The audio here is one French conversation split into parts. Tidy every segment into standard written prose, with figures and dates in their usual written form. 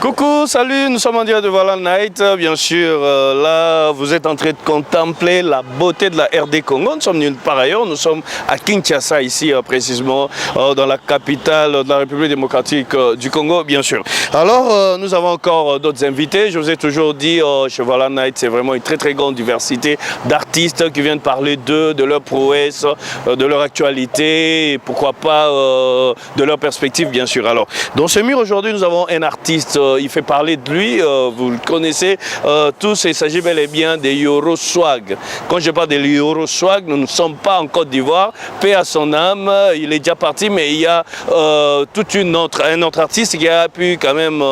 Coucou, salut, nous sommes en direct de Voilà Night. Bien sûr, là, vous êtes en train de contempler la beauté de la RD Congo. Nous sommes nulle part ailleurs. Nous sommes à Kinshasa, ici, précisément, dans la capitale de la République démocratique du Congo, bien sûr. Alors, nous avons encore d'autres invités. Je vous ai toujours dit, chez Voilà Night, c'est vraiment une très, très grande diversité d'artistes qui viennent parler d'eux, de leur prouesse, de leur actualité, et pourquoi pas de leur perspective, bien sûr. Alors, dans ce mur, aujourd'hui, nous avons un artiste. Il fait parler de lui, vous le connaissez tous, il s'agit bel et bien des Yoro Swag. Quand je parle des Yoro Swag, nous ne sommes pas en Côte d'Ivoire, paix à son âme, il est déjà parti, mais il y a un autre artiste qui a pu quand même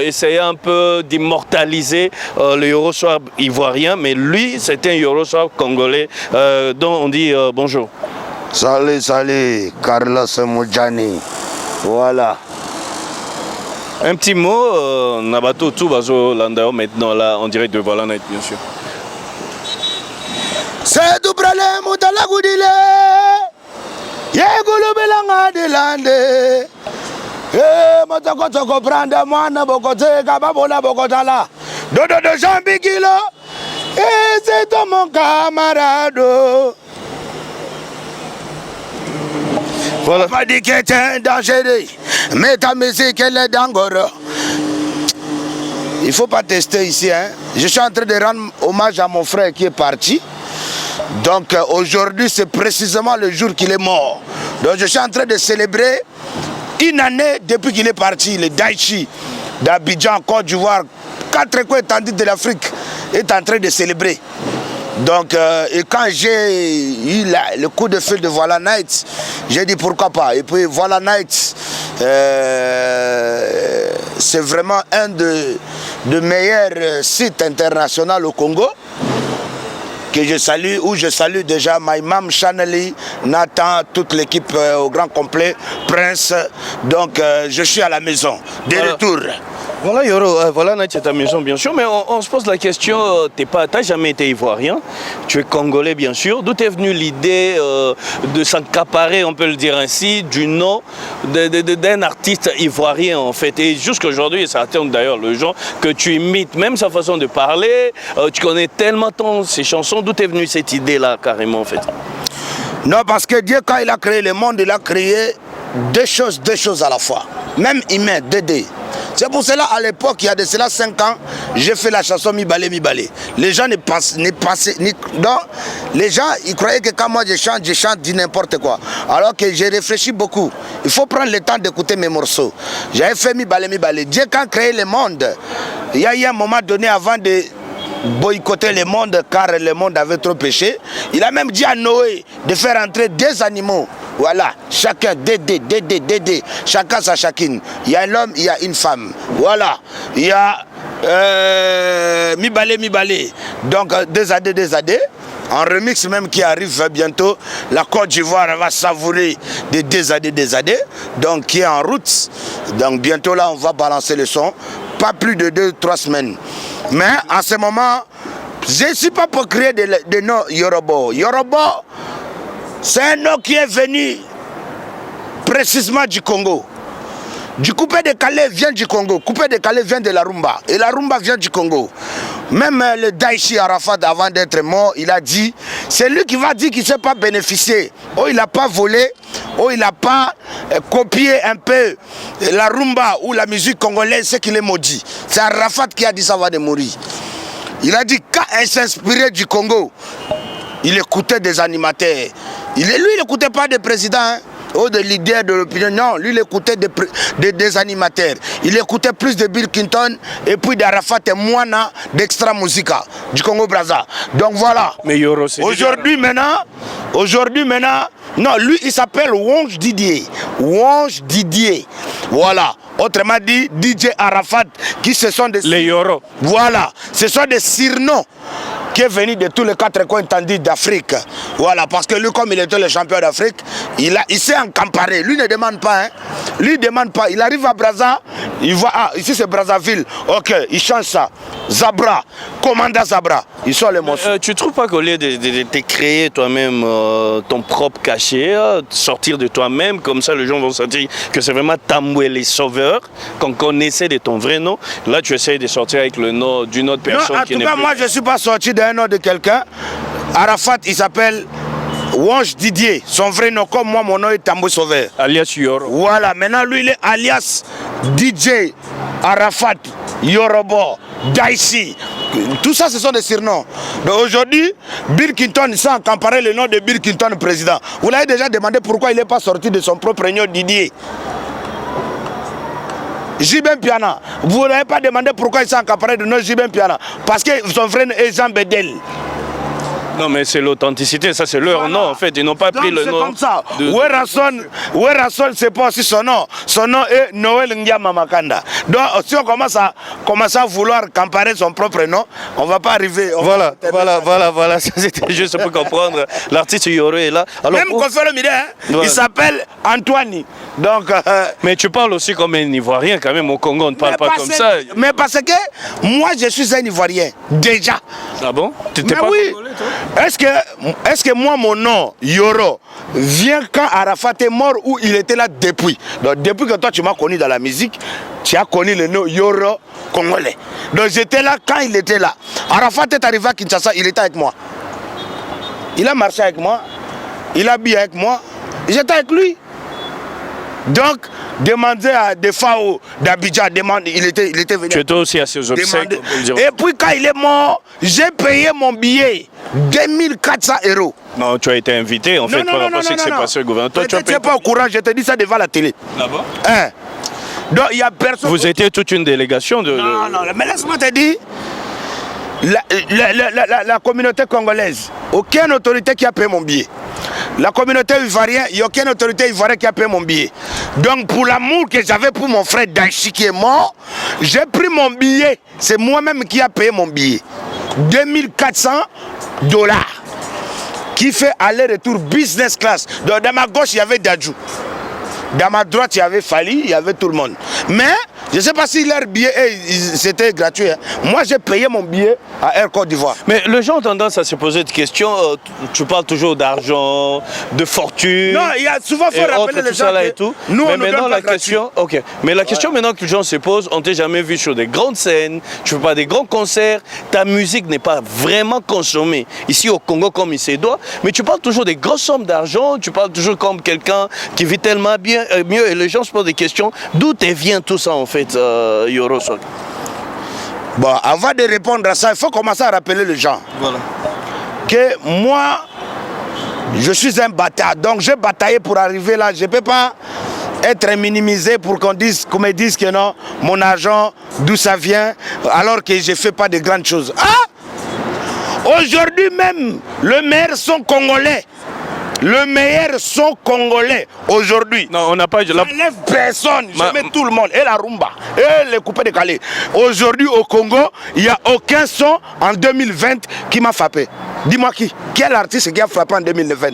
essayer un peu d'immortaliser le Yoro Swag ivoirien, mais lui, c'est un Yoro Swag congolais dont on dit bonjour. Salut, salut, Carlos Moudjani, voilà. Un petit mot, Nabato Toubazo Landao maintenant là en direct de Voilà Night bien sûr. C'est du problème Moutala Goudile, Yegulu Belanga de Lande, Motoko Toko Pranda Moana Bokote, Kababola Bokotala, Dodo de Jean Bigilo, et c'est mon camarade. Voilà. Pas dit qu'elle est dangereux, mais ta musique elle est dangereuse. Il ne faut pas tester ici. Hein. Je suis en train de rendre hommage à mon frère qui est parti. Donc aujourd'hui c'est précisément le jour qu'il est mort. Donc je suis en train de célébrer une année depuis qu'il est parti. Le Daichi d'Abidjan, Côte d'Ivoire, 4 coins étendus de l'Afrique est en train de célébrer. Donc, et quand j'ai eu le coup de fil de Voilà Night, j'ai dit pourquoi pas. Et puis Voilà Night, c'est vraiment un de meilleurs sites internationaux au Congo, que je salue, où je salue déjà Maïmam, Chaneli, Nathan, toute l'équipe au grand complet, Prince. Donc, je suis à la maison, de retour. Voilà Yoro, Voilà Night c'est ta maison bien sûr, mais on se pose la question, t'as jamais été ivoirien, tu es congolais bien sûr, d'où est venue l'idée de s'accaparer, on peut le dire ainsi, du nom d'un artiste ivoirien en fait, et jusqu'aujourd'hui, ça atteint d'ailleurs le genre que tu imites, même sa façon de parler, tu connais tellement ses chansons, d'où est venue cette idée là carrément en fait? Non, parce que Dieu quand il a créé le monde, il a créé deux choses à la fois, même humain, 2D. C'est pour cela, à l'époque, il y a de cela 5 ans, j'ai fait la chanson Mi Balé, Mi Balé. Les gens les gens, ils croyaient que quand moi je chante du n'importe quoi. Alors que j'ai réfléchi beaucoup. Il faut prendre le temps d'écouter mes morceaux. J'avais fait Mi Balé, Mi Balé. Dieu, quand créé le monde, il y a eu un moment donné avant de boycotter le monde, car le monde avait trop péché, il a même dit à Noé de faire entrer 2 animaux. Voilà, chacun, Dédé, chacun sa chacune. Il y a l'homme, il y a une femme. Voilà, il y a Mi Balé. Donc 2 AD. En remix même qui arrive bientôt, la Côte d'Ivoire va savourer des 2 AD. Donc qui est en route. Donc bientôt là, on va balancer le son. Pas plus de 2-3 semaines. Mais en ce moment, je ne suis pas pour créer des noms Yorobo. Yorobo, c'est un nom qui est venu précisément du Congo. Du coupé de Calais vient du Congo. Coupé de Calais vient de la rumba. Et la rumba vient du Congo. Même le Daichi Arafat, avant d'être mort, il a dit, c'est lui qui va dire qu'il ne s'est pas bénéficié. Oh, il n'a pas volé. Oh, il n'a pas copié un peu la rumba ou la musique congolaise, c'est qu'il est maudit. C'est Arafat qui a dit ça avant de mourir. Il a dit, quand il s'inspirait du Congo, il écoutait des animateurs. Lui, il n'écoutait pas des présidents. Hein. Ou des leaders de l'opinion, non, lui il écoutait des animateurs. Il écoutait plus de Bill Clinton et puis d'Arafat et Moana d'Extra Musica du Congo-Brazza. Donc voilà. Mais Yoro, aujourd'hui maintenant, non, lui il s'appelle Wonge Didier. Wonge Didier. Voilà. Autrement dit, DJ Arafat, qui ce sont des... Les Yoro. Voilà. Ce sont des surnoms qui est venu de tous les 4 coins tandis d'Afrique. Voilà, parce que lui, comme il était le champion d'Afrique, il s'est encamparé. Lui ne demande pas, hein. Lui ne demande pas. Il arrive à Brazza, il voit, ah, ici c'est Brazzaville. Ok, il change ça. Zabra, commandant Zabra. Ils sont les monstres. Tu ne trouves pas qu'au lieu de te créer toi-même ton propre cachet, sortir de toi-même, comme ça les gens vont sentir que c'est vraiment Tamboué les sauveurs, qu'on connaissait de ton vrai nom, là tu essayes de sortir avec le nom d'une autre personne non, qui n'est n'est pas. plus... Moi je ne suis pas sorti d'un nom de quelqu'un. Arafat, il s'appelle Wange Didier. Son vrai nom, comme moi, mon nom est Tamboué Sauveur. Alias Yoro. Voilà, maintenant lui il est alias DJ Arafat, Yorobo, Daisy. Tout ça, ce sont des surnoms. Donc aujourd'hui, Bill Clinton, sans comparer le nom de Bill Clinton président. Vous l'avez déjà demandé pourquoi il n'est pas sorti de son propre nom Didier. Jibin Piana. Vous n'avez pas demandé pourquoi il s'est accaparé de nom Jibin Piana. Parce que son frère est Jean Bedel. Non mais c'est l'authenticité, ça c'est leur nom en fait, ils n'ont pas pris le nom. C'est comme ça. Werrason, c'est pas aussi son nom. Son nom est Noël Ndiama Makanda. Donc si on commence à vouloir comparer son propre nom, on ne va pas arriver. Voilà, ça c'était juste pour comprendre. L'artiste Yoro est là. Alors, même qu'on fait le midi, hein, il s'appelle Antoine. Donc, mais tu parles aussi comme un Ivoirien quand même, au Congo on ne parle pas comme ça. Mais parce que moi je suis un Ivoirien, déjà. Ah bon? Tu n'étais pas oui. congolais toi? Est-ce que moi, mon nom, Yoro, vient quand Arafat est mort ou il était là depuis? Donc, depuis que toi, tu m'as connu dans la musique, tu as connu le nom Yoro congolais. Donc, j'étais là quand il était là. Arafat est arrivé à Kinshasa, il était avec moi. Il a marché avec moi, il a habillé avec moi, j'étais avec lui. Donc, demandez à des FAO d'Abidjan, il était venu. Tu étais aussi à ses obsèques. Et puis quand il est mort, j'ai payé mon billet 2400 €. Non, tu as été invité en fait par rapport à ce qui s'est passé au gouvernement. Toi, tu n'étais pas au courant, je te dis ça devant la télé. Ah bon? Hein? Donc il n'y a personne. Vous étiez toute une délégation de... Non, mais laisse-moi te dire, la communauté congolaise, aucune autorité qui a payé mon billet. La communauté ivoirienne, il n'y a aucune autorité ivoirienne qui a payé mon billet. Donc pour l'amour que j'avais pour mon frère Daïchi qui est mort, j'ai pris mon billet. C'est moi-même qui a payé mon billet. 2400 $. Qui fait aller-retour business class. Donc dans ma gauche, il y avait Dadjou. Dans ma droite, il y avait Fali, il y avait tout le monde. Mais je ne sais pas si leur billet, c'était gratuit. Hein. Moi, j'ai payé mon billet à Air Côte d'Ivoire. Mais les gens ont tendance à se poser des questions. Tu parles toujours d'argent, de fortune. Non, il y a souvent faut rappeler les gens et tout. Nous, mais on maintenant, la question, ok. Mais la question maintenant que les gens se posent, on t'a jamais vu sur des grandes scènes, tu fais pas des grands concerts, ta musique n'est pas vraiment consommée ici au Congo comme il se doit. Mais tu parles toujours des grosses sommes d'argent, tu parles toujours comme quelqu'un qui vit tellement bien. Mieux, et les gens se posent des questions. D'où vient tout ça en fait, Yoro Sock? Bon, avant de répondre à ça, il faut commencer à rappeler les gens. Voilà. Que moi, je suis un bâtard. Donc j'ai bataillé pour arriver là. Je ne peux pas être minimisé pour qu'on me dise que non, mon argent, d'où ça vient, alors que je ne fais pas de grandes choses. Ah! Aujourd'hui même, le meilleur son congolais. Le meilleur son congolais aujourd'hui. Non, on n'a pas... Je n'enlève personne, je mets tout le monde. Et la rumba, et les coupés de Calais. Aujourd'hui au Congo, il n'y a aucun son en 2020 qui m'a frappé. Dis-moi qui? Quel artiste qui a frappé en 2020?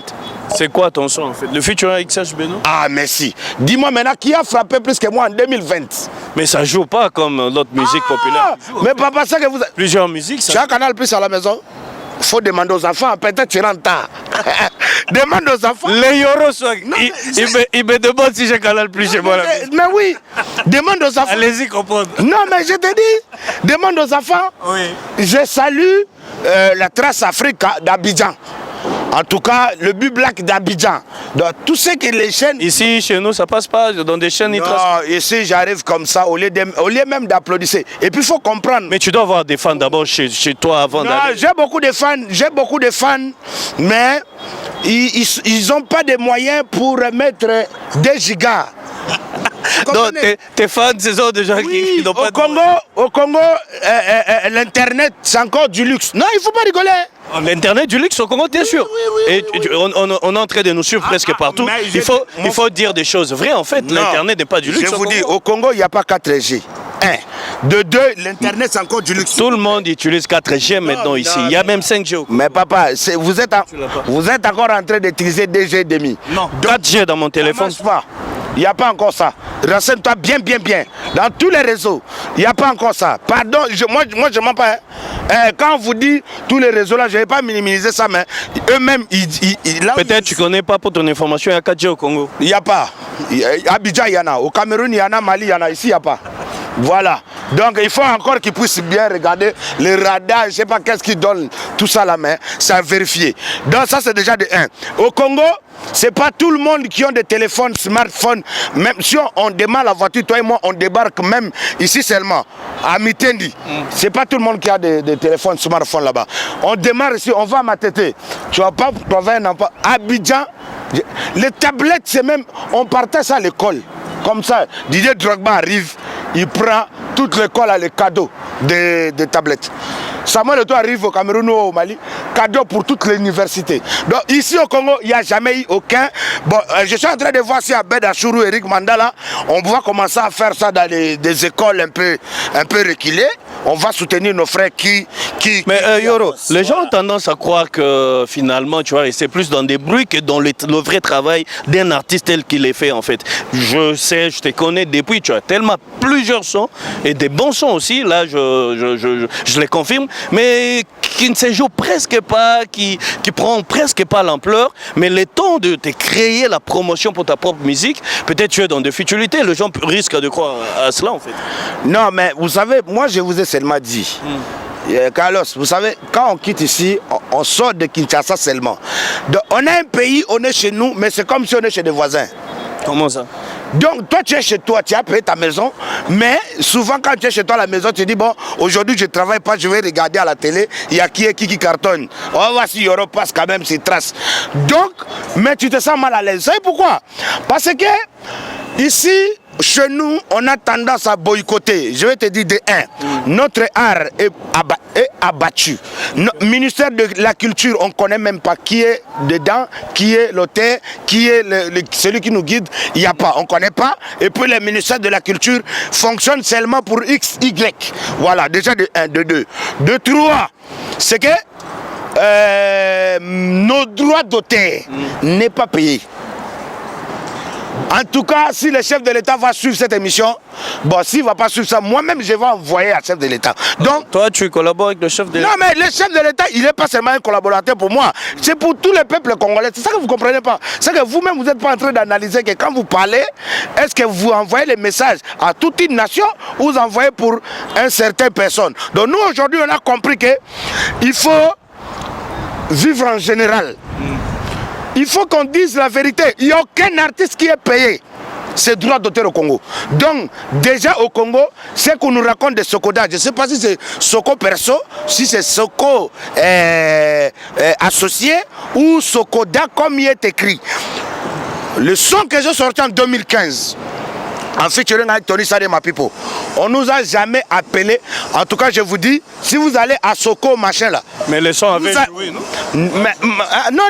C'est quoi ton son en fait? Le featuring avec Serge Beno? Ah merci. Dis-moi maintenant qui a frappé plus que moi en 2020? Mais ça joue pas comme l'autre musique populaire. Mais papa, ça que vous... Plusieurs musiques, ça... Tu as un canal plus à la maison? Il faut demander aux enfants, peut-être tu rentres tard. Demande aux enfants. Les Yoro Sock, il me demande si j'ai Canal Plus chez moi. Mais oui, demande aux enfants. Allez-y comprendre. Non mais je te dis, demande aux enfants. Oui. Je salue la Trace Afrique d'Abidjan. En tout cas, le but black d'Abidjan. Donc, tout ce que les chaînes... Ici, chez nous, ça passe pas dans des chaînes... Non, ici, j'arrive comme ça, au lieu même d'applaudir. Et puis, il faut comprendre... Mais tu dois avoir des fans d'abord chez toi avant d'aller... Non, j'ai beaucoup de fans, mais ils n'ont pas de moyens pour mettre des gigas. Donc, tes fans, ce sont des gens qui n'ont pas Au Congo, l'Internet, c'est encore du luxe. Non, il ne faut pas rigoler. L'Internet du luxe au Congo, bien sûr. Et on est en train de nous suivre presque partout. Il faut dire des choses vraies, en fait. L'Internet n'est pas du luxe. Je vous dis, au Congo, il n'y a pas 4G. un. De deux, l'Internet, c'est encore du luxe. Tout le monde utilise 4G maintenant ici. Il y a même 5G. Mais papa, vous êtes encore en train d'utiliser 2G demi. Non, 4G dans mon téléphone. Ça marche pas. Il n'y a pas encore ça. Renseigne-toi bien. Dans tous les réseaux, il n'y a pas encore ça. Pardon, moi je ne mens pas. Quand on vous dit tous les réseaux là, je ne vais pas minimiser ça, mais eux-mêmes, peut-être tu ne connais pas pour ton information, il y a 4G au Congo. Il n'y a pas. À Abidjan, il y en a. Au Cameroun, il y en a. Mali, il y en a. Ici, il n'y a pas. Voilà. Donc il faut encore qu'ils puissent bien regarder les radars, je ne sais pas qu'est-ce qu'ils donnent, tout ça là, mais c'est à vérifier. Donc ça c'est déjà de 1. Au Congo, ce n'est pas tout le monde qui ont des téléphones, smartphones. Même si on démarre la voiture, toi et moi, on débarque même ici seulement, à Mitendi. Ce n'est pas tout le monde qui a des téléphones, smartphones là-bas. On démarre ici, on va à Matete. Tu vas pas trouver un enfant. Abidjan, les tablettes, c'est même, on partait ça à l'école. Comme ça, Didier Drogba arrive, il prend toute l'école à les cadeaux des tablettes. Samuel Eto'o arrive au Cameroun ou au Mali, cadeau pour toute l'université. Donc ici au Congo, il n'y a jamais eu aucun. Bon, je suis en train de voir si à Bedachuru, Eric Mandala, on va commencer à faire ça dans des écoles un peu reculées. On va soutenir nos frères qui mais Yoro, les gens ont tendance à croire que finalement, tu vois, c'est plus dans des bruits que dans le vrai travail d'un artiste tel qu'il est fait en fait. Je sais, je te connais depuis, tu as tellement plusieurs sons et des bons sons aussi, là je les confirme, mais qui ne se joue presque pas, qui prend presque pas l'ampleur, mais le temps de te créer la promotion pour ta propre musique, peut-être tu es dans des futilités, les gens risquent de croire à cela en fait. Non, mais vous savez, moi je vous ai seulement dit. Carlos, vous savez, quand on quitte ici, on sort de Kinshasa seulement. Donc, on a un pays, on est chez nous, mais c'est comme si on est chez des voisins. Comment ça? Donc, toi, tu es chez toi, tu as payé ta maison, mais souvent, quand tu es chez toi à la maison, tu dis, bon, aujourd'hui, je ne travaille pas, je vais regarder à la télé, il y a qui cartonne. Oh, voici, Europe passe quand même ses traces. Donc, mais tu te sens mal à l'aise. Vous savez pourquoi? Parce que, ici, chez nous, on a tendance à boycotter. Je vais te dire de 1. Notre art est abattu. Le ministère de la Culture, on ne connaît même pas qui est dedans, qui est l'auteur, qui est celui qui nous guide. Il n'y a pas, on ne connaît pas. Et puis le ministère de la Culture fonctionne seulement pour X, Y. Voilà, déjà de 1, de 2. De 3, c'est que nos droits d'auteur n'est pas payés. En tout cas, si le chef de l'État va suivre cette émission, bon, s'il ne va pas suivre ça, moi-même, je vais envoyer à chef de l'État. Donc, toi, tu collabores avec le chef de l'État? Non, mais le chef de l'État, il n'est pas seulement un collaborateur pour moi. C'est pour tous les peuples congolais. C'est ça que vous ne comprenez pas. C'est que vous-même, vous n'êtes pas en train d'analyser que quand vous parlez, est-ce que vous envoyez les messages à toute une nation ou vous envoyez pour une certaine personne. Donc, nous, aujourd'hui, on a compris qu'il faut vivre en général. Il faut qu'on dise la vérité. Il n'y a aucun artiste qui est payé ses droits d'auteur au Congo. Donc, déjà au Congo, c'est qu'on nous raconte des Sokoda. Je ne sais pas si c'est Soko perso, si c'est Soko associé ou Sokoda comme il est écrit. Le son que j'ai sorti en 2015, en featuring avec Tony Sade Mapipo, on ne nous a jamais appelé. En tout cas, je vous dis, si vous allez à Soko, machin là. Mais le son avait joué, non? Non,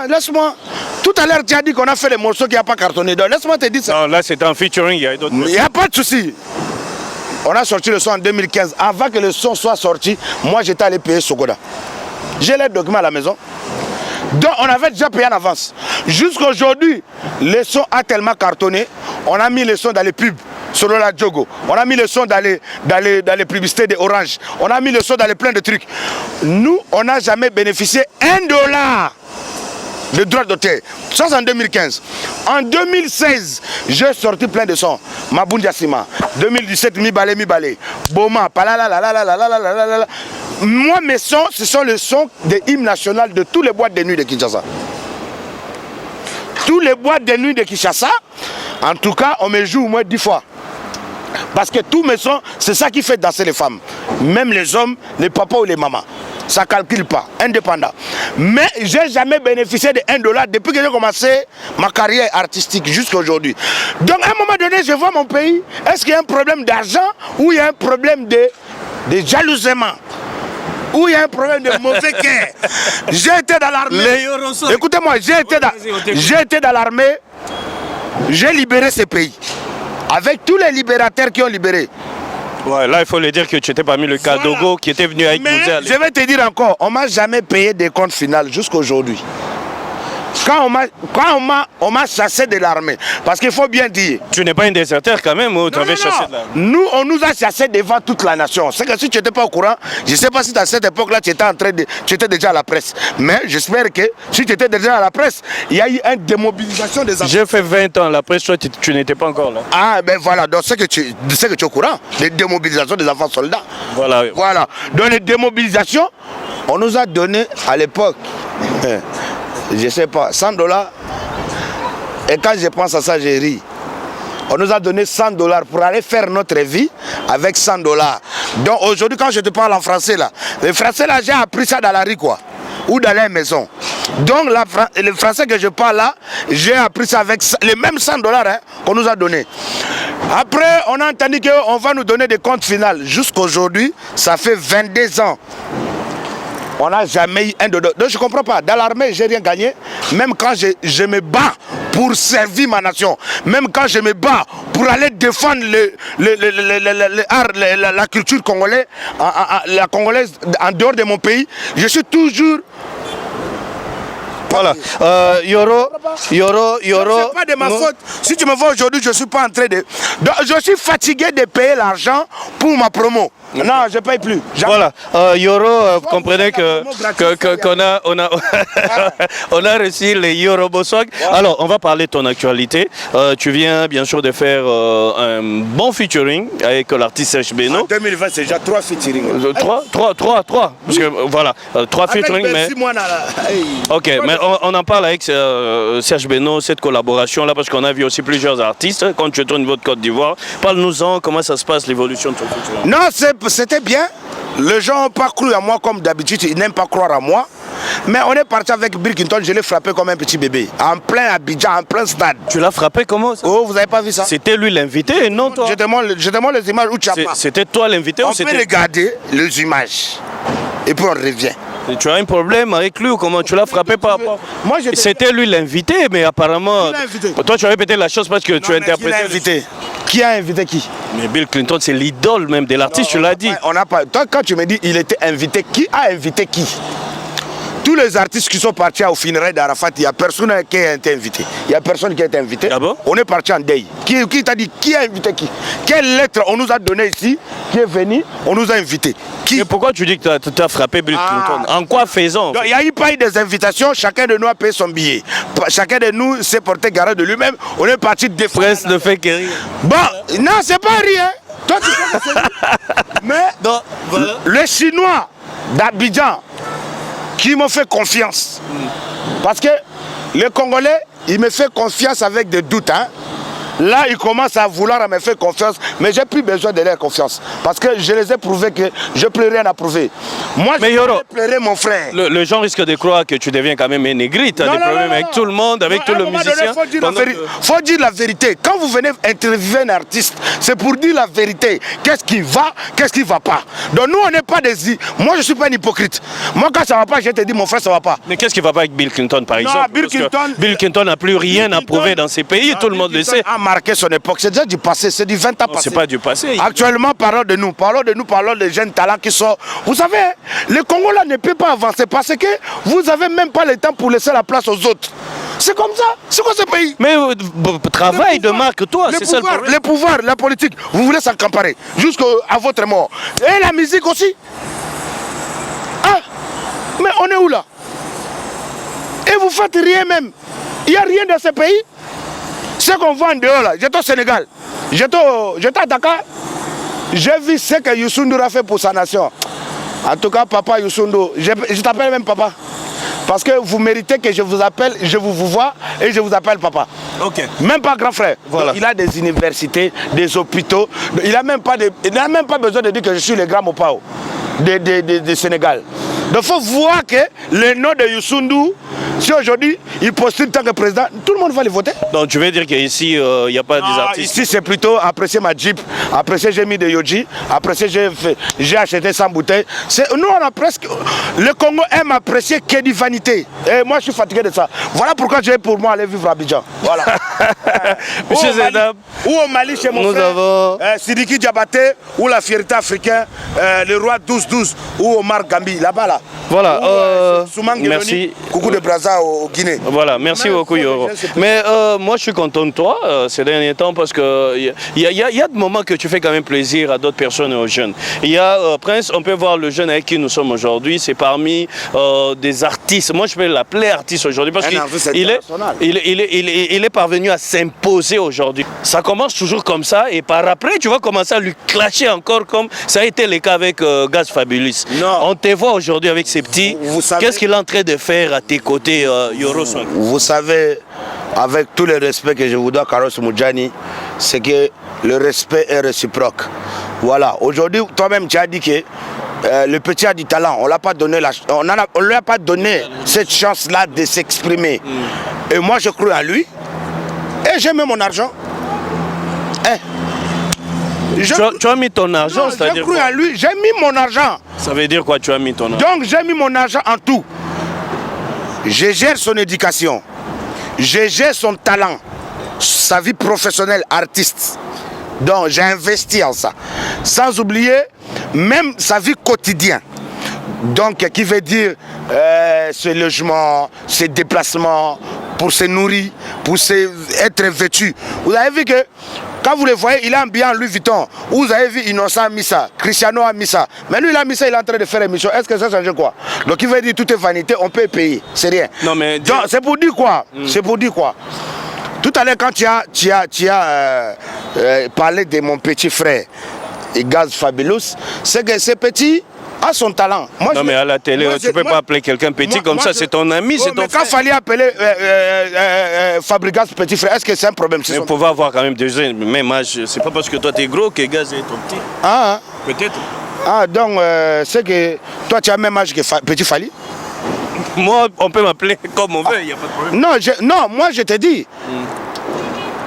laisse-moi. Tout à l'heure, tu as dit qu'on a fait les morceaux qui n'ont pas cartonné. Donc, laisse-moi te dire ça. Non, là, c'était un featuring, il y a d'autres. Il n'y a pas de souci. On a sorti le son en 2015. Avant que le son soit sorti, moi, j'étais allé payer Sokoda. J'ai les documents à la maison. Donc, on avait déjà payé en avance. Jusqu'à aujourd'hui, le son a tellement cartonné. On a mis le son dans les pubs. Selon la Djogo. On a mis le son dans les publicités d'Orange. On a mis le son dans les plein de trucs. Nous, on n'a jamais bénéficié $1 de droits d'auteur. Ça, c'est en 2015. En 2016, j'ai sorti plein de sons. Maboun Yassima. 2017, Mi Balé. Boma. Palala. Moi, mes sons, ce sont les sons des hymnes nationaux de tous les boîtes de nuit de Kinshasa. Tous les boîtes de nuit de Kinshasa, en tout cas, on me joue au moins 10 fois. Parce que tous mes sons, c'est ça qui fait danser les femmes. Même les hommes, les papas ou les mamans. Ça ne calcule pas, indépendant. Mais je n'ai jamais bénéficié de $1 depuis que j'ai commencé ma carrière artistique jusqu'à aujourd'hui. Donc à un moment donné, je vois mon pays, est-ce qu'il y a un problème d'argent ou il y a un problème de jalousement? Où il y a un problème de mauvais cœur. J'ai été dans l'armée. Écoutez-moi, j'ai été dans l'armée. J'ai libéré ce pays. Avec tous les libérateurs qui ont libéré. Ouais, là, il faut le dire que tu étais parmi le Kadogo voilà. Qui était venu avec Bouzé. Je vais te dire encore, on ne m'a jamais payé des comptes finales jusqu'à aujourd'hui. Quand on m'a chassé de l'armée, parce qu'il faut bien dire... Tu n'es pas un déserteur quand même, ou tu avais chassé de l'armée? Nous, on nous a chassés devant toute la nation. C'est que si tu n'étais pas au courant, je ne sais pas si à cette époque-là, tu étais déjà à la presse. Mais j'espère que si tu étais déjà à la presse, il y a eu une démobilisation des enfants. J'ai fait 20 ans à la presse, toi, tu n'étais pas encore là. Ah, ben voilà, donc c'est que tu es au courant, les démobilisations des enfants soldats. Voilà. Voilà. Dans les démobilisations, on nous a donné à l'époque... je sais pas, $100. Et quand je pense à ça, je ris. On nous a donné $100 pour aller faire notre vie avec $100. Donc aujourd'hui, quand je te parle en français là, le français là, j'ai appris ça dans la rue quoi, ou dans les maisons. Donc le français que je parle là, j'ai appris ça avec les mêmes $100 hein, qu'on nous a donné. Après, on a entendu qu'on va nous donner des comptes finales. Jusqu'aujourd'hui, ça fait 22 ans. On n'a jamais eu un dodo. Donc je ne comprends pas. Dans l'armée, je n'ai rien gagné. Même quand je me bats pour servir ma nation. Même quand je me bats pour aller défendre la culture congolaise, la congolaise en dehors de mon pays, je suis toujours... Voilà. Yoro. C'est pas de ma faute. Si tu me vois aujourd'hui, je ne suis pas en train de... Donc, je suis fatigué de payer l'argent pour ma promo. Non, je ne paye plus. Voilà. Yoro, vous comprenez on a reçu les Yoro Boswag. Ouais. Alors, on va parler de ton actualité. Tu viens bien sûr de faire un bon featuring avec l'artiste Serge Beno. En 2020, c'est déjà 3 featuring. 3. Parce que voilà, 3 featuring. Mais... Ok, mais on en parle avec Serge Beno, cette collaboration-là, parce qu'on a vu aussi plusieurs artistes. Quand tu es au niveau de Côte d'Ivoire, parle-nous-en, comment ça se passe, l'évolution de ton featuring. Non, c'était bien. Les gens n'ont pas cru à moi comme d'habitude, ils n'aiment pas croire à moi. Mais on est parti avec Bill Clinton, je l'ai frappé comme un petit bébé. En plein Abidjan, en plein stade. Tu l'as frappé comment ça? Oh, vous n'avez pas vu ça? C'était lui l'invité et non toi? Je demande les images où tu as pas. C'était toi l'invité ou c'était... On peut regarder les images. Et puis on revient. Et tu as un problème avec lui ou comment? Tu l'as frappé par rapport? C'était lui l'invité, mais apparemment... Toi tu avais pété la chose parce que tu as interprété... Qui l'a invité? Qui a invité qui? Mais Bill Clinton, c'est l'idole même de l'artiste, tu l'as dit. On n'a pas. Toi, quand tu me dis il était invité, qui a invité qui? Tous les artistes qui sont partis au funérailles d'Arafat, il n'y a personne qui a été invité. Il n'y a personne qui a été invité. Ah bon? On est parti en deuil. Qui t'a dit qui a invité qui? Quelle lettre on nous a donné ici? Qui est venu? On nous a invités. Qui? Mais pourquoi tu dis que tu as frappé Bill Clinton? En quoi faisant? Il n'y a eu pas eu des invitations, chacun de nous a payé son billet. Chacun de nous s'est porté garant de lui-même. On est parti défendre. Presse ne fait que rire. Bon, non, c'est pas rien. Toi, tu sais que c'est... Mais non, voilà. Les Chinois d'Abidjan qui m'ont fait confiance. Parce que les Congolais, ils me font confiance avec des doutes. Hein. Là, ils commencent à vouloir me faire confiance, mais j'ai plus besoin de leur confiance. Parce que je les ai prouvé que je n'ai plus rien à prouver. Moi, je vais pleurer mon frère. Le gens risque de croire que tu deviens quand même un négrite. Tu as des problèmes avec tout le monde, avec tous les musiciens. Il faut dire la vérité. Quand vous venez interviewer un artiste, c'est pour dire la vérité. Qu'est-ce qui va, qu'est-ce qui ne va pas. Donc nous, on n'est pas des... Moi, je ne suis pas un hypocrite. Moi, quand ça ne va pas, je te dis, mon frère, ça ne va pas. Mais qu'est-ce qui ne va pas avec Bill Clinton, par exemple? Bill Clinton n'a plus rien à prouver dans ces pays, tout le monde le sait. Marqué son époque, c'est déjà du passé, c'est du 20 ans passé. C'est pas du passé. Actuellement, parlons de nous, parlons des jeunes talents qui sont... Vous savez, le Congo là ne peut pas avancer parce que vous n'avez même pas le temps pour laisser la place aux autres. C'est comme ça, c'est quoi ce pays? Mais travail de marque, toi, c'est ça le problème. Les pouvoirs, la politique, vous voulez s'accaparer jusqu'à votre mort. Et la musique aussi. Ah, mais on est où là? Et vous faites rien même. Il n'y a rien dans ce pays. Ce qu'on voit en dehors là, j'étais au Sénégal, j'étais à Dakar, j'ai vu ce que Youssou N'Dour a fait pour sa nation. En tout cas, papa Youssou N'Dour, je t'appelle même papa. Parce que vous méritez que je vous appelle, je vous vois et je vous appelle papa. Ok. Même pas grand frère. Voilà. Il a des universités, des hôpitaux, il n'a même pas besoin de dire que je suis le grand Mopao de Sénégal. Donc il faut voir que le nom de Youssou N'Dour, Si aujourd'hui, il postule tant que président, tout le monde va le voter. Donc tu veux dire qu'ici, il n'y a pas des artistes? Ici, c'est plutôt apprécier ma Jeep, apprécier j'ai mis de Yoji, apprécier j'ai acheté 100 bouteilles. Nous, on a presque... Le Congo aime apprécier que du vanité. Et moi, je suis fatigué de ça. Voilà pourquoi j'ai pour moi aller vivre à Abidjan. Voilà. Monsieur Zedab, ou au Mali, chez mon frère, Sidiki Diabaté, ou la fierté africaine, le roi 12-12, ou Omar Gambi, là-bas, là. Voilà, merci. Coucou de Brazza au Guinée. Voilà, merci beaucoup Yoro. Mais moi je suis content de toi ces derniers temps parce qu'il y a des moments que tu fais quand même plaisir à d'autres personnes et aux jeunes. Il y a Prince, on peut voir le jeune avec qui nous sommes aujourd'hui, c'est parmi des artistes. Moi je peux l'appeler artiste aujourd'hui parce qu'il est parvenu à s'imposer aujourd'hui. Ça commence toujours comme ça et par après tu vas commencer à lui clasher encore comme ça a été le cas avec Gaz Fabulous. Non. On te voit aujourd'hui avec ces petits. Qu'est-ce qu'il est en train de faire à tes côtés, Yoro Swag? Vous savez, avec tout le respect que je vous dois, Carlos Moudjani, c'est que le respect est réciproque. Voilà, aujourd'hui, toi-même, tu as dit que le petit a du talent. On ne lui a pas donné cette chance-là de s'exprimer. Et moi, je crois en lui. Et j'ai mis mon argent. Hein? Tu as mis ton argent, c'est-à-dire quoi? J'ai cru en lui, j'ai mis mon argent. Ça veut dire quoi, tu as mis ton argent? Donc j'ai mis mon argent en tout. Je gère son éducation. Je gère son talent. Sa vie professionnelle, artiste. Donc j'ai investi en ça. Sans oublier même sa vie quotidienne. Donc qui veut dire ses logements, ses déplacements, pour se nourrir, pour être vêtu. Vous avez vu que quand vous le voyez, il est habillé en Louis Vuitton. Vous avez vu Innocent a mis ça, Cristiano a mis ça. Mais lui, il a mis ça, il est en train de faire émission. Est-ce que ça change quoi? Donc il veut dire tout est vanité, on peut payer. C'est rien. Non, mais... Donc c'est pour dire quoi? C'est pour dire quoi? Tout à l'heure, quand tu as parlé de mon petit frère, Gaz Fabulous, c'est que ce petit a son talent. Moi, non mais à la télé, tu ne peux pas appeler quelqu'un petit comme ça, c'est ton ami, c'est ton frère. Quand il fallait appeler Fabregas petit frère, est-ce que c'est un problème? Mais on pouvait avoir quand même des jeunes, même âge. C'est pas parce que toi tu es gros que Gaz est ton petit. Ah, peut-être. Ah, donc c'est que toi tu as le même âge que Petit Fali? Moi, on peut m'appeler comme on veut, il n'y a pas de problème. Non, moi je te dis.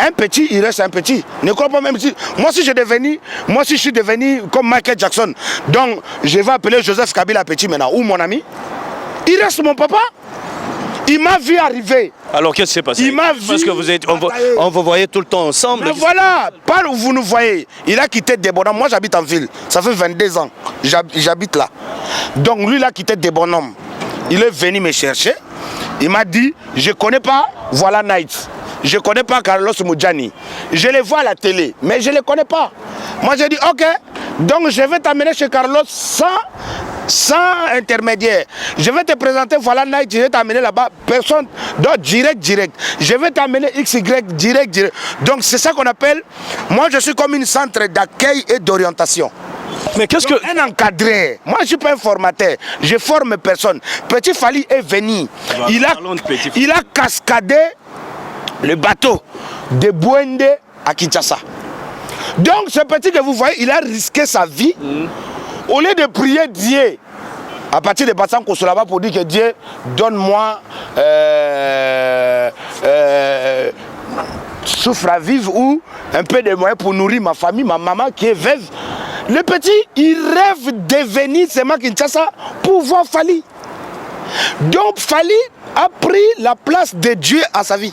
Un petit, il reste un petit. Ne crois pas même si... Moi si je suis devenu comme Michael Jackson, donc je vais appeler Joseph Kabila petit maintenant, ou mon ami, il reste mon papa. Il m'a vu arriver. Alors qu'est-ce qui s'est passé? Il m'a vu. Parce que on vous voyait tout le temps ensemble. Mais voilà, pas où vous nous voyez. Il a quitté Desbonhommes. Moi j'habite en ville. Ça fait 22 ans. J'habite là. Donc lui il a quitté Desbonhommes. Il est venu me chercher. Il m'a dit, je ne connais pas Voilà Night. Je ne connais pas Carlos Moudjani. Je les vois à la télé, mais je ne les connais pas. Moi, j'ai dit, ok, donc je vais t'amener chez Carlos sans intermédiaire. Je vais te présenter Voilà Night, je vais t'amener là-bas, personne d'autre, direct. Je vais t'amener XY, direct. Donc, c'est ça qu'on appelle, moi, je suis comme une centre d'accueil et d'orientation. Mais qu'est-ce que... Un encadré. Moi, je ne suis pas un formateur. Je forme personne. Petit Fali est venu. Il a cascadé le bateau de Bouende à Kinshasa. Donc, ce petit que vous voyez, il a risqué sa vie. Au lieu de prier Dieu, à partir de Bassan Kosolaba pour dire que Dieu, donne-moi souffre à vivre ou un peu de moyens pour nourrir ma famille, ma maman qui est veuve. Le petit, il rêve de venir seulement Kinshasa pour voir Fali. Donc Fali a pris la place de Dieu à sa vie.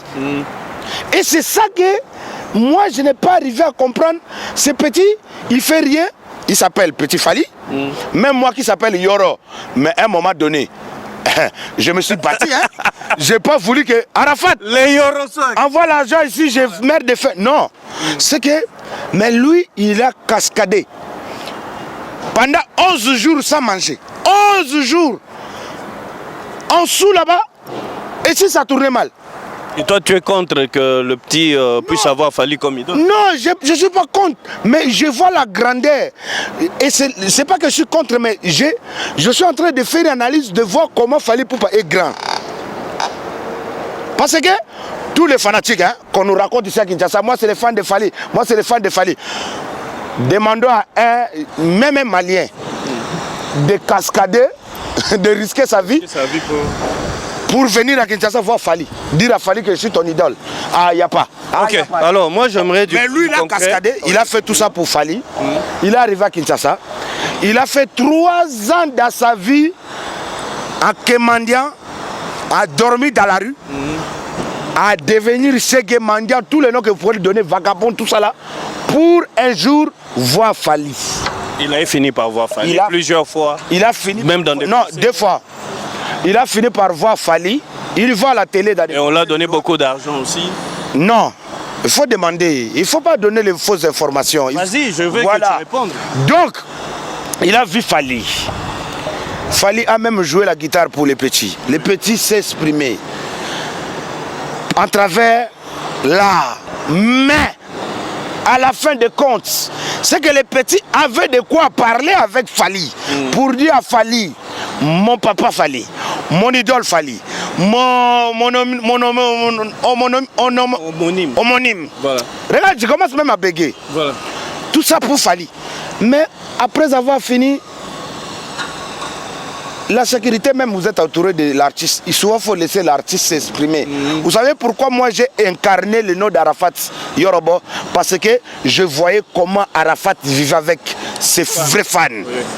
Et c'est ça que moi je n'ai pas arrivé à comprendre. Ce petit, il fait rien, il s'appelle Petit Fali. Même moi qui s'appelle Yoro. Mais à un moment donné, je me suis battu. J'ai pas voulu que Arafat envoie l'argent ici, je merde de fait. Non. C'est que, mais lui, il a cascadé. Pendant 11 jours sans manger. 11 jours. En dessous là-bas. Et si ça tournait mal. Et toi, tu es contre que le petit puisse avoir fallu comme il doit? Non, je ne suis pas contre. Mais je vois la grandeur. Et c'est pas que je suis contre, mais je suis en train de faire une analyse, de voir comment Fally Ipupa est grand. Parce que tous les fanatiques qu'on nous raconte ici à Kinshasa, moi c'est les fans de Fally, moi c'est les fans de Fally. Demandons à même un Malien de cascader, de risquer sa vie pour venir à Kinshasa voir Fally. Dire à Fally que je suis ton idole. Ah, il n'y a pas. Ah, Ok, alors moi j'aimerais du Mais lui, il a concret. cascadé, il a fait tout ça pour Fally. Il est arrivé à Kinshasa. Il a fait 3 ans dans sa vie en Kemandian, a dormi dans la rue, à devenir Ségué Mandian, tous les noms que vous pouvez lui donner, vagabond, tout ça là, pour un jour voir Fally. Il a fini par voir Fally plusieurs fois. Il a fini. Même dans des Non, procès. 2 fois. Il a fini par voir Fally. Il voit la télé dans des... Et on l'a donné beaucoup d'argent aussi. Non, il faut demander. Il ne faut pas donner les fausses informations. Vas-y, je veux que tu répondes. Donc, il a vu Fally. Fally a même joué la guitare pour les petits. Les petits s'exprimer à travers l'art. Mais, à la fin des comptes, c'est que les petits avaient de quoi parler avec Fally. Pour dire à Fally, mon papa Fally, mon idole Fally, homonyme. Voilà. Regarde, je commence même à bégayer. Voilà. Tout ça pour Fally. Mais après avoir fini, la sécurité même, vous êtes entouré de l'artiste. Il faut laisser l'artiste s'exprimer. Vous savez pourquoi moi j'ai incarné le nom d'Arafat Yorobo? Parce que je voyais comment Arafat vivait avec ses vrais fans.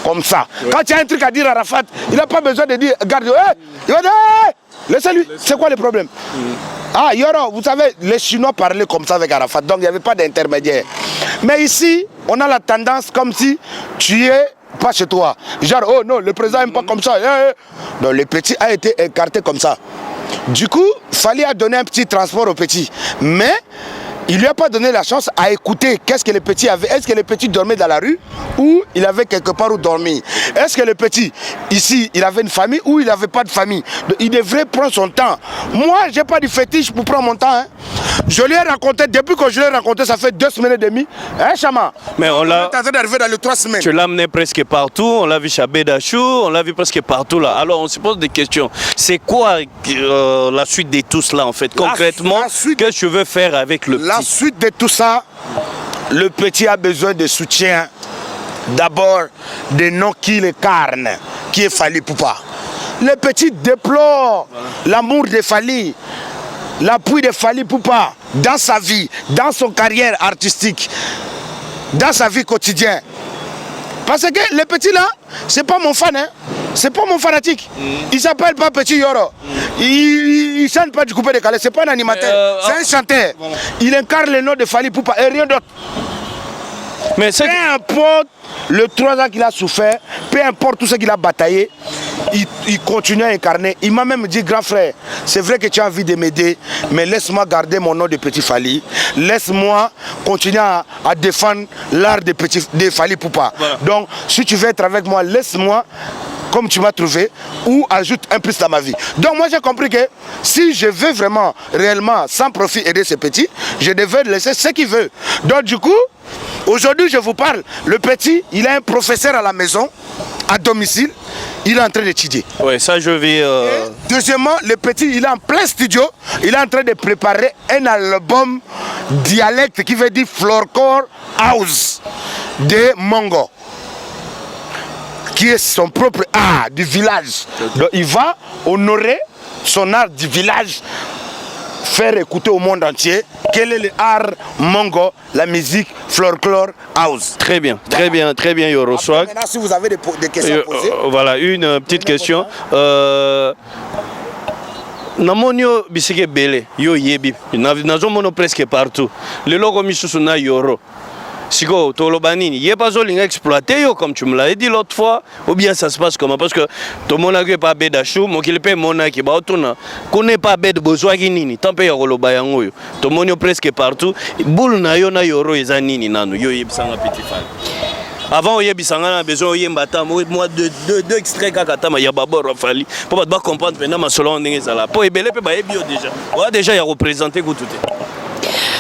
Comme ça. Quand il y a un truc à dire à Arafat, il n'a pas besoin de dire, regarde, il va dire, laissez-lui. C'est quoi le problème? Ah, Yoro, vous savez, les Chinois parlaient comme ça avec Arafat, donc il n'y avait pas d'intermédiaire. Mais ici, on a la tendance comme si tu es pas chez toi. Genre, oh non, le président n'aime pas comme ça. Donc le petit a été écarté comme ça. Du coup, Fally a donné un petit transport au petit. Mais il lui a pas donné la chance à écouter qu'est-ce que le petit avait. Est-ce que le petit dormait dans la rue ou il avait quelque part où dormir? Est-ce que le petit, ici, il avait une famille ou il n'avait pas de famille? Donc, il devrait prendre son temps. Moi, je n'ai pas de fétiche pour prendre mon temps. Hein. Je lui ai raconté, depuis que je l'ai raconté, ça fait 2 semaines et demie. Hein, Chama? Mais on l'a... On est en train d'arriver dans les 3 semaines. Tu l'as amené presque partout, on l'a vu chez Bédachou, on l'a vu presque partout là. Alors on se pose des questions. C'est quoi la suite de tout cela en fait? Concrètement, qu'est-ce que tu veux faire avec le petit? La suite de tout ça, le petit a besoin de soutien. D'abord, des noms qui l'incarnent, qui est Fally Poupa. Le petit déplore l'amour de Fally, l'appui de Fally Poupa dans sa vie, dans son carrière artistique, dans sa vie quotidienne. Parce que le petit là, c'est pas mon fan, hein. C'est pas mon fanatique. Il s'appelle pas Petit Yoro. Il chante pas du coupé décalé, c'est pas un animateur, c'est un chanteur. Voilà. Il incarne le nom de Fally Poupa et rien d'autre. Mais peu importe le 3 ans qu'il a souffert, peu importe tout ce qu'il a bataillé, il continue à incarner. Il m'a même dit, grand frère, c'est vrai que tu as envie de m'aider, mais laisse-moi garder mon nom de Petit Fally. Laisse-moi continuer à défendre l'art de Fally Poupa. Voilà. Donc, si tu veux être avec moi, laisse-moi, comme tu m'as trouvé, ou ajoute un plus dans ma vie. Donc moi j'ai compris que si je veux vraiment, réellement, sans profit aider ce petit, je devais laisser ce qu'il veut. Donc du coup, aujourd'hui je vous parle, le petit, il a un professeur à la maison, à domicile, il est en train d'étudier. Oui, ça je vais... Deuxièmement, le petit, il est en plein studio, il est en train de préparer un album dialecte qui veut dire Floorcore House de Mongo, qui est son propre art du village. Donc il va honorer son art du village, faire écouter au monde entier quel est l'art Mongo, la musique Folklore House. Très bien, très bien Yoro Swag. Maintenant, si vous avez des questions à poser. Voilà, une petite question. Namonio bisike bele yo yebi nazomono presque partout. Le logo misusu na Yoro. Siko, Tolobanini, il n'y a pas besoin d'exploiter, comme tu me l'as dit l'autre fois, ou bien ça se passe comment? Parce que tout le monde n'a pas Bédachou, mais qu'il paye mon qui va autour, connaît pas Béd besoin nini, tant pis yoro bayango, tout le monde presque partout, boule na yo na yoro et zanini nanu, yo yebisanga petit fan. Avant yebisanga na besoin yembata, moi deux extraits kakatama yababor Fally, pour pas comprendre maintenant ma solo ndenge zala. Pour ebele pe ba ebio déjà. Ouais déjà il a représenté tout.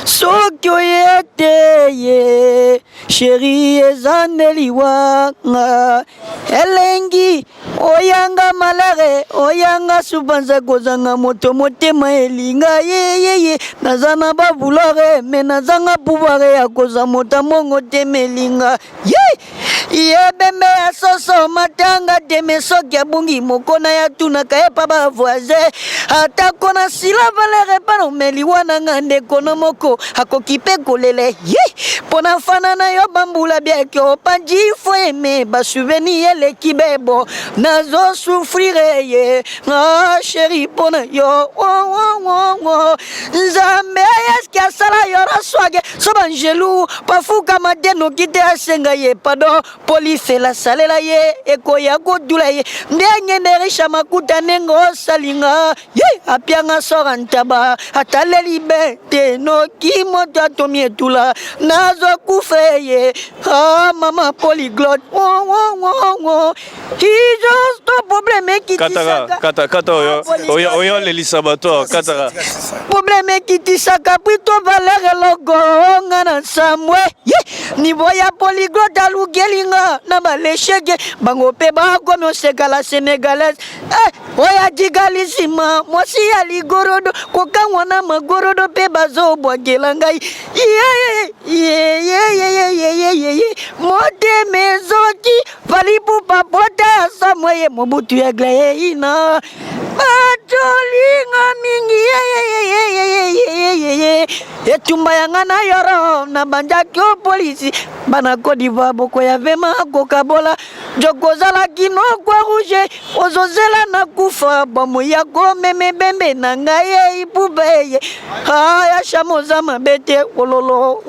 Soki oyete sheri ezaneliwanga elengi oyanga malare oyanga subanza kozanga moto motema elinga yeyeye nazana bavulare me nazanga pouvoir ya koza moto mongo temelinga ye Yebembe ya soso matanga deme soki abungi mokona ya tuna kaye pa ba voisin atako na sila valere pano meli wana ngande kono moko akoki pe kolele ye pona fana na yo bambula bia ke opanji fo eme ba souvenir ele kibebo nazo souffrir ye ah chérie pona yo nzambe eski asala yo raswage sobanjelu pafuka madeno kite asenga ye pardon polifela salela ye ekoya kodula ye ndenge nerisha makuta nengo salinga ye apianga sora ntaba ataleli bete no kimoto atomi etula nazo kufe ye ah mama polyglotte hijo sto probleme kitisaka kata oyo lelisabato kata probleme kitisaka pito valere logo ngana samwe ye niveau ya polyglotte alugelinga na baleshege bango pe bakomi osekala sénégalaise oya digalisima mwasi ya ligorodo kokangwa na magorodo pe bazobwagela ngai motema ezoki valipupa pota ya samweye mobutu ya glayeina batolinga mingi etumba yanga na yoro na banjaki o polisi bana Côte d'Ivoire boko ya vema kokabola jokozala kino kwa rouge ozozela na kufa bomo ya komeme bembe na ngai ipubeye ya chamoza mabete ololo.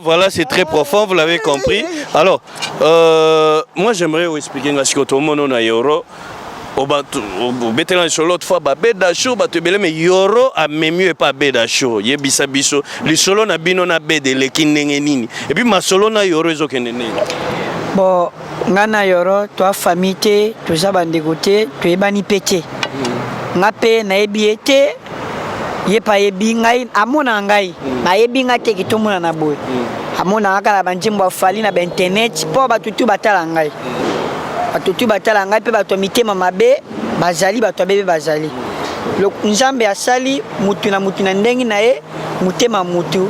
Voilà, c'est très profond, vous l'avez compris. Alors, moi j'aimerais vous expliquer ce que tout le monde a euro. L'autre fois, beda show, mais yoro a mieux pas beda show. Yebisa biso, le solo na bino na bede le kinengenini. Et puis ma solo na yoro ezo kenene. Bon, ngana yoro, toi famille, tout ça bandegote, tu es bani pété. Ngape na ebiete, ye pa ebi ngai amona ngai. Na ebi ngate kitomuna na boy. Amona akala banjimbo fali na internet, po batutu batala ngai. Batutu batala ngai pe bato mitema mabe bazali bato bebe bazali lo nzambe asali mutu na ndengi na ye mutema mutu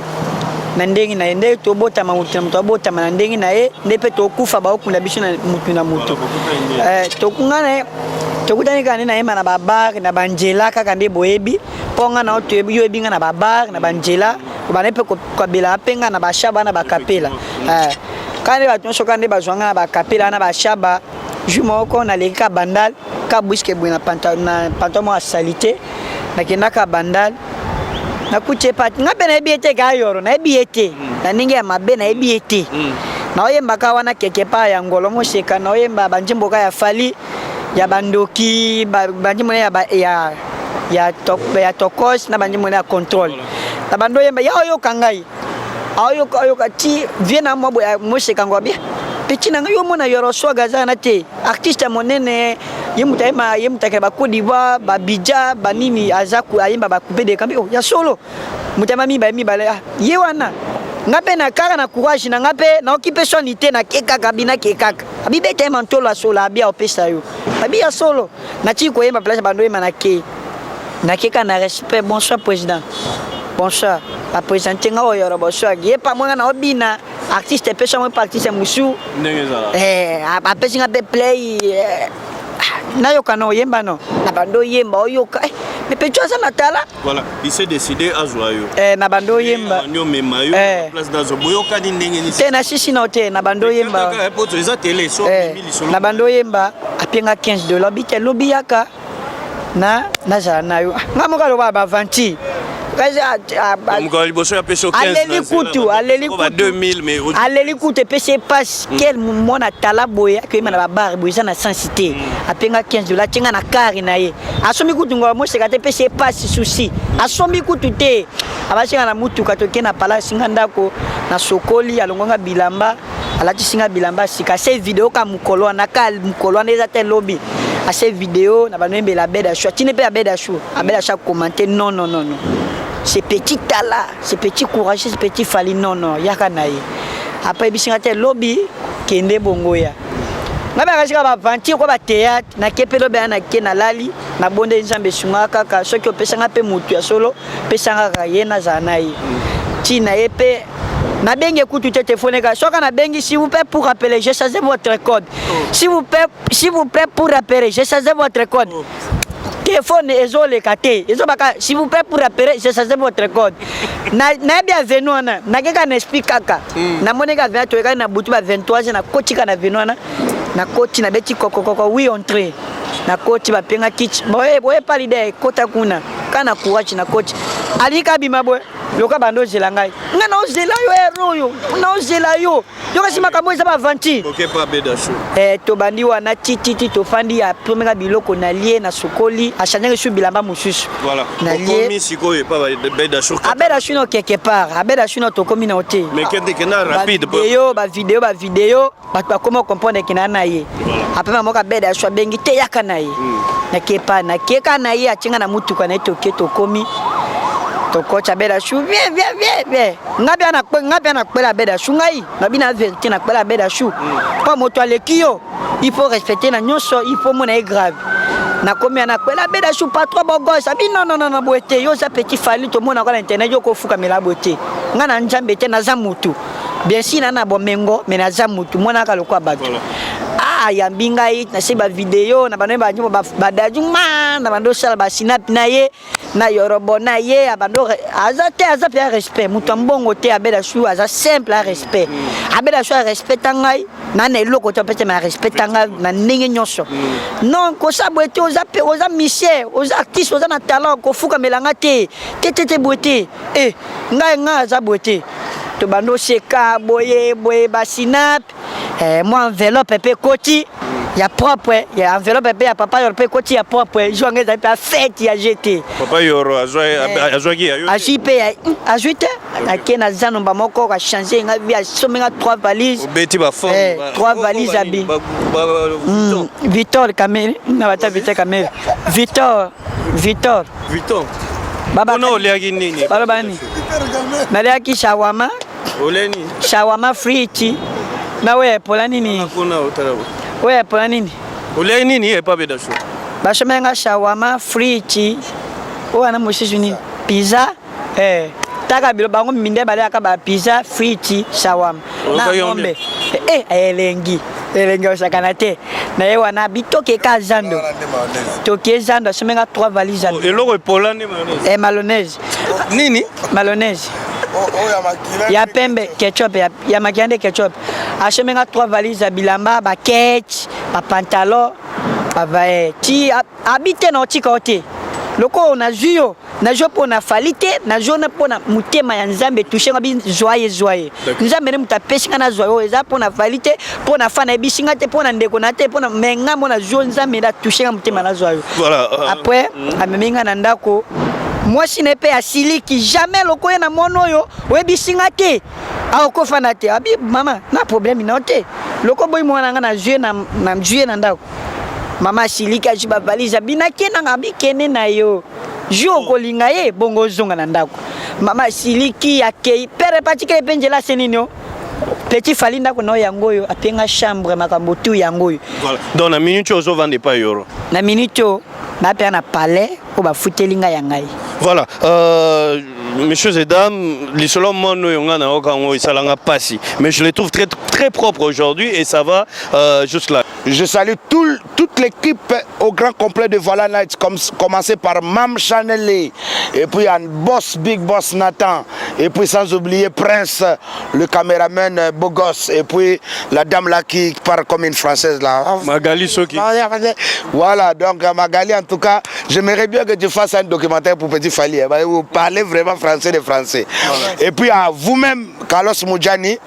na ndengi na ye nde to bota ma mutu na bota na ndengi na ye nde pe to kufa ba okunda biso na mutu to kungana to kutani kana na yema na babar na banjela kaka nde boyebi ponga na to yebi yebi nga na babar na banjela bana pe ko bela penga na bashaba na bakapela kana bato soka nde bazwanga na bakapela na bashaba Jumoko na leka bandal ka buske bwina pantalon à salité na kenaka bandal na kuche pat ngabe na biete ga yoro na biete na ninge ya mabe na biete na oyemba ka wana kekepa ya ngolo mo seka na oyemba banjimbo ka ya fali ya bandoki banjimbo ya tokos na banjimbo ya control na bando yemba ya oyo kangai ayo kati viena mo seka ngobia petit nanga yo mona yoro swaga zana te artiste monene yemutake ba Côte d'Ivoire ba Bidja ba nini azaku ayemba ba couper de kambi ya solo mutama mi ba ye wana ngape na kara na courage na ngape na okipe sonité na keka kabina keka abi bete mantola solo abia opesa yo abi ya solo na chiko yemba place bando yema na keka na respect. Bonsoir président, bonsoir la présidente nga oyoro bonsoir ye pa mwanga na obina artiste pesa mo artiste musu apesi nga pe play na yoka no yemba no na bando yemba oyoka me pecho asa matala voilà il s'est décidé à joyeux na bando yemba nyo memayo place dans boyoka ni ndenge ni te na sisi na hotel na bando yemba poto eza télé so na bando yemba apenga $15 bite lobi yaka na za na yo ngamoka lo ba vanti aleli kutu epesi passe quel mona tala boya koyema na babar boyeza na sensité apenga $15 tinga na kari na ye asombi kutu ngo moseka te epesi passe souci asombi kutu te abasinga na mutuka toke na pala singa ndako na sokoli alongonga bilamba alati singa bilamba sika se video ka mukolo na ka mukolo na eza te lobby à ces vidéos na banombe la beda chou tine pe la beda chou abela chaque commenter non c'est petit tala, c'est petit courage, c'est petit fali non yaka na ye après bisinga te lobby kende bongoya na ba kasika ba vanti ko ba théâtre na kepelo be na ke na lali na bonde nzambe sunga kaka soki opesanga pe mutu ya solo pesanga ka ye na zana ye tina ye pe Na bengi écoute téléphone ka soka na bengi s'il vous plaît pour rappeler j'ai changé votre code. S'il vous plaît pour rappeler j'ai changé votre code. Téléphone ezole kate ezobaka s'il vous plaît pour rappeler j'ai changé votre code. Na bien venona na keka na explique kaka. Na moneka vient to na butu ba 23 na kotika na venona na koti na beti kokoko oui entrer. Na koti ba penga kitch. Boye pali de kota kuna. Kana courage na coach. Alika bimabwe. Loka bando zelangai. Ngana ozela yo eroyo. Na ozela yo. Yoka sima kamo eza ba vanti. OK pas bedashu. To bandi wana titi to fandi ya premier biloko na lie na sokoli a changer sur bilamba mususu. Voilà. Na lie sikoyo pas bedashu. Bedashu no quelque part. Bedashu no to komi na hotel. Mais kena rapide. Ba vidéo ba comment comprendre kina na ye. Après maman ka bedashu bengi te yaka na ye. Na kepa na keka na ye achinga na mutu kana to keto komi. To coach abeda chou viens ngabia na kwela abeda chou ngai ngabina vérité na kwela abeda chou pas moto alekio il faut respecter na nyonso il faut mona grave na komia na kwela abeda chou pas trop bon gosse abi non boete yo za petit fali to mona kwa internet yo ko fuka mela boete ngana njambe te na za mutu bien si na bomengo mais na za mutu mona ka lokwa bato ya mbinga hii na seba video na bano ba nyumba badaju man na bando sala ba sinap na ye na yorobo na ye abando aza pia respect mutu mbongo te abeda shu aza simple a respect abeda shu respect ngai na na eloko to pete ma respect ngai na ndenge nyonso non ko sabwete oza misie oza artiste oza na talent ko fuka melanga te boete ngai aza boete to bando seka boye ba sinap moi enveloppe pe koti ya propre ya enveloppe pe ya papa yoro pe koti ya propre jonge za pe fête ya jeté papa yoro azwaki ayo ajipe ajuite akena zano ba moko ka changer nga via somenga 3 valises beti ba forme 3 valises abi Victor Kamel na bata Victor Kamel Victor baba no leaki nini baba bani na leaki shawama oleni shawama free na we pola nini kuna utarabo we pola nini ule nini e pa bedashu bashomenga shawama free wana mushishi ni pizza taka bilo bango minde bale akaba pizza free shawama na ngombe elengi osakana te na ye wana bitoke ka zando toke zando shomenga 3 valises eloko epola ni mayonnaise nini mayonnaise ya pembe ketchup ya makiande ketchup achemenga 3 valises ya bilamba ba ketch ba pantalon ba ti habite na otika ote loko na juyo na jo pona falite na jo na pona mutema ya nzambe tushenga bi joyeux nzambe ne mutapeshinga na joyeux eza pona falite pona fana bisinga te pona ndeko na te pona menga mona jo nzambe da tushenga mutema na joyeux voilà après ameminga na ndako moi si ne pe asiliki jamais loko na mono yo webisinga te akofa na te abi mama na problème na te loko boy mwana nga na jouer na ndako mama asiliki ajiba valise bina kena ngabi kene na yo jo kolinga ye bongo zonga na ndako mama asiliki akei pere patike penjela senino petit fali ndako na yango yo apenga chambre makambo tu yango yo voilà donc na minute ozo vendre pas euro na minute na pe na palais ko ba futelinga ya ngai. Voilà, messieurs et dames, les seuls mots ils sont passés, mais je les trouve très très propres aujourd'hui et ça va juste là. Je salue toute l'équipe au grand complet de Voilà Night, commencer par Mam Chanelé, et puis un boss, Big Boss Nathan, et puis sans oublier Prince, le caméraman beau gosse, et puis la dame là qui parle comme une française là. Magali Soki. Voilà, donc Magali, en tout cas, j'aimerais bien que tu fasses un documentaire pour Petit Fali. Vous parlez vraiment français de français. Voilà. Et puis à vous-même, Carlos Moudjani,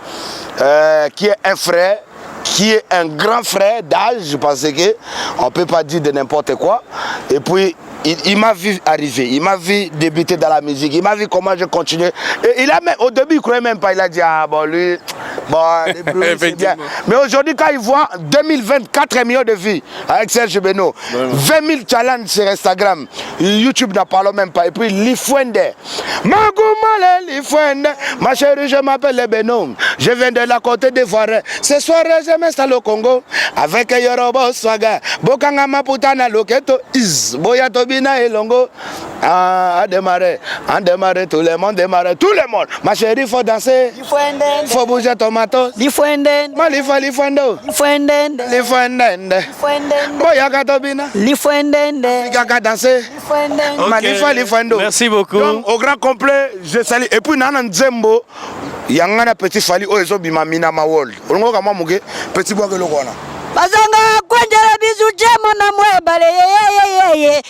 qui est un frère, qui est un grand frère d'âge, je pense qu'on ne peut pas dire de n'importe quoi. Et puis, il m'a vu arriver, il m'a vu débuter dans la musique, il m'a vu comment je continuais. Et il a même, au début, il ne croyait même pas, il a dit, ah bon, lui, bon, les bruits, c'est bien. Mais aujourd'hui, quand il voit 2024 millions de vues avec Serge Beno, 20 000 challenges sur Instagram, YouTube n'en parle même pas. Et puis, Lifwende, Magoumale Lifwende, ma chérie, je m'appelle Beno, je viens de la Côte d'Ivoire. Ce soir, je m'installe au Congo avec Yorobo Swaga, Bokanga Maputana Loketo Is, Boyato Bina Elongo. Ah, on démarre, tout le monde démarre, tout le monde. Ma chérie, faut danser, faut bouger ton matos. Lifuendende. Boya katobina. Kaka danser. Lifuendo. Merci beaucoup. Donc, au grand complet, je salue. Et puis, Nana Nzembo, Yangana Petit Fali, Oezo Bima Minama World. On va manger petit bois que le roi. Bazanga kwenjera bizu jemo na mwebale ye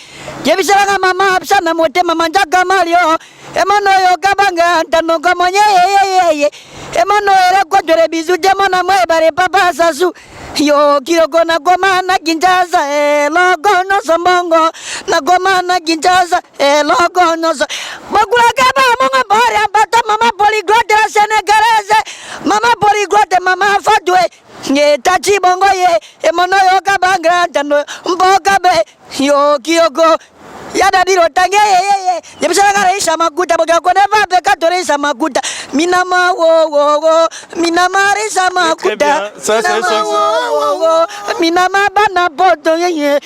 Jebisalanga mama absana motema manjaga malio Emano yo kabanga ntano kamonye ye Emano era kwenjera bizu jemo na mwebale papa sasu Yo kioko na goma na kinjaza logo no sombongo na goma na kinjaza logo no so Bagula kaba monga bore ambata mama polyglotte la sénégalaise Mama polyglotte mama fadwe Nye tachi bongo ye Emono yo kabanga tano mboka be Yo kioko Yada diro tange ye Yebisanga reisha makuta Boga kone vape kato reisha makuta Minama wo Minama reisha makuta Ça c'est ça. Minama bana poto ye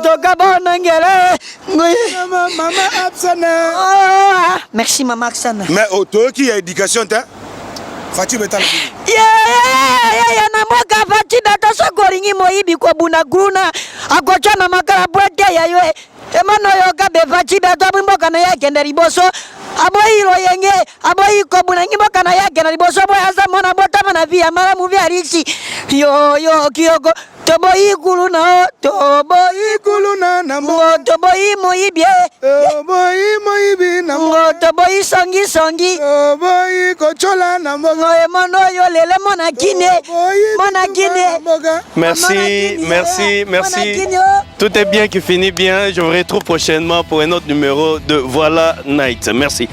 Toka bona ngere Maman Absana. Merci maman Aksana Mais toi qui a éducation, Fatih Betal. Na mwaka Fatih data sokoringi moibi kwa buna gruna akochana makara bwete ya ywe Emano yo kabe Fatih data bimboka na yake ndariboso aboiro yenge aboiko buna ngimboka na yake ndariboso boyaza mona bota na via mara muvi arisi yo kioko Tobo ikuluna nambo Tobo imoibie Tobo imoibi nambo Tobo songi Tobo ikochola nambo Emono yo lele mona kine Merci. Tout est bien qui finit bien. Je vous retrouve prochainement pour un autre numéro de Voilà Night. Merci.